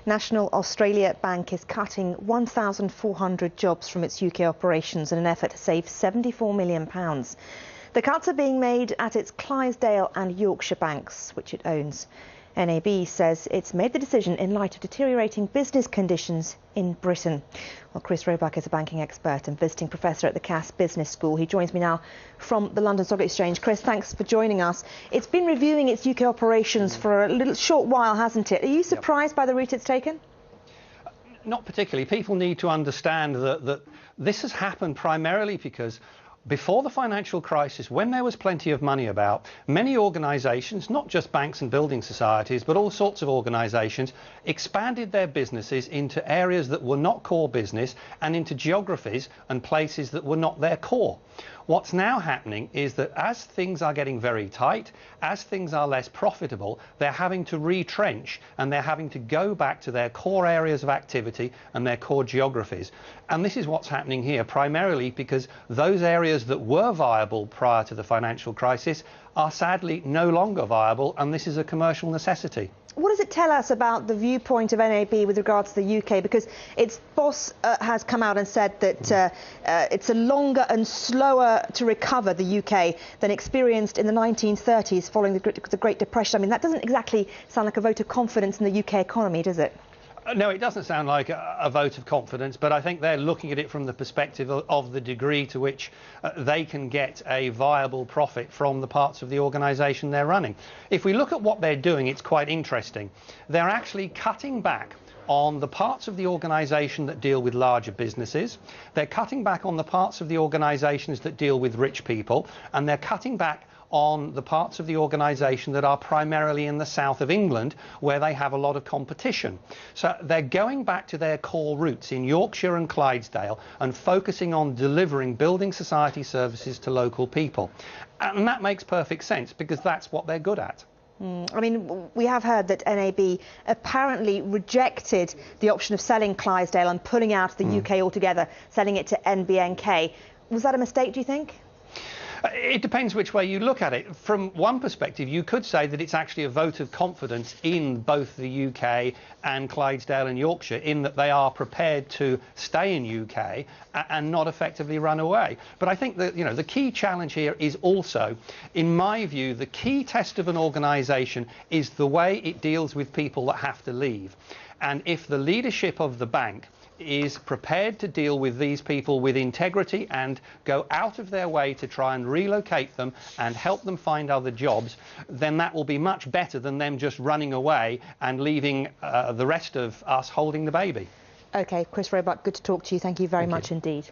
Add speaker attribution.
Speaker 1: National Australia Bank is cutting 1,400 jobs from its UK operations in an effort to save £74 million. The cuts are being made at its Clydesdale and Yorkshire banks, which it owns. NAB says it's made the decision in light of deteriorating business conditions in Britain. Well, Chris Roebuck is a banking expert and visiting professor at the Cass Business School. He joins me now from the London Stock Exchange. Chris, thanks for joining us. It's been reviewing its UK operations for a little short while, hasn't it? Are you surprised by the route it's taken?
Speaker 2: Not particularly. People need to understand that this has happened primarily because before the financial crisis, when there was plenty of money about, many organisations, not just banks and building societies, but all sorts of organisations, expanded their businesses into areas that were not core business and into geographies and places that were not their core. What's now happening is that as things are getting very tight, as things are less profitable, they're having to retrench and they're having to go back to their core areas of activity and their core geographies. And this is what's happening here, primarily because those areas that were viable prior to the financial crisis are sadly no longer viable, and this is a commercial necessity.
Speaker 1: What does it tell us about the viewpoint of NAB with regards to the UK? Because its boss has come out and said that it's a longer and slower to recover, the UK, than experienced in the 1930s following the Great Depression. I mean, that doesn't exactly sound like a vote of confidence in the UK economy, does it?
Speaker 2: No, it doesn't sound like a vote of confidence, but I think they're looking at it from the perspective of the degree to which they can get a viable profit from the parts of the organisation they're running. If we look at what they're doing, it's quite interesting. They're actually cutting back on the parts of the organisation that deal with larger businesses. They're cutting back on the parts of the organisations that deal with rich people, and they're cutting back on the parts of the organisation that are primarily in the south of England, where they have a lot of competition. So they're going back to their core roots in Yorkshire and Clydesdale and focusing on delivering building society services to local people. And that makes perfect sense because that's what they're good at.
Speaker 1: I mean, we have heard that NAB apparently rejected the option of selling Clydesdale and pulling out the UK altogether, selling it to NBNK. Was that a mistake, do you think?
Speaker 2: It depends which way you look at it. From one perspective, you could say that it's actually a vote of confidence in both the UK and Clydesdale and Yorkshire, in that they are prepared to stay in UK and not effectively run away. But I think that, you know, the key challenge here is also, in my view, the key test of an organisation is the way it deals with people that have to leave. And if the leadership of the bank is prepared to deal with these people with integrity and go out of their way to try and relocate them and help them find other jobs, then that will be much better than them just running away and leaving the rest of us holding the baby.
Speaker 1: OK, Chris Roebuck, good to talk to you. Thank you very much indeed.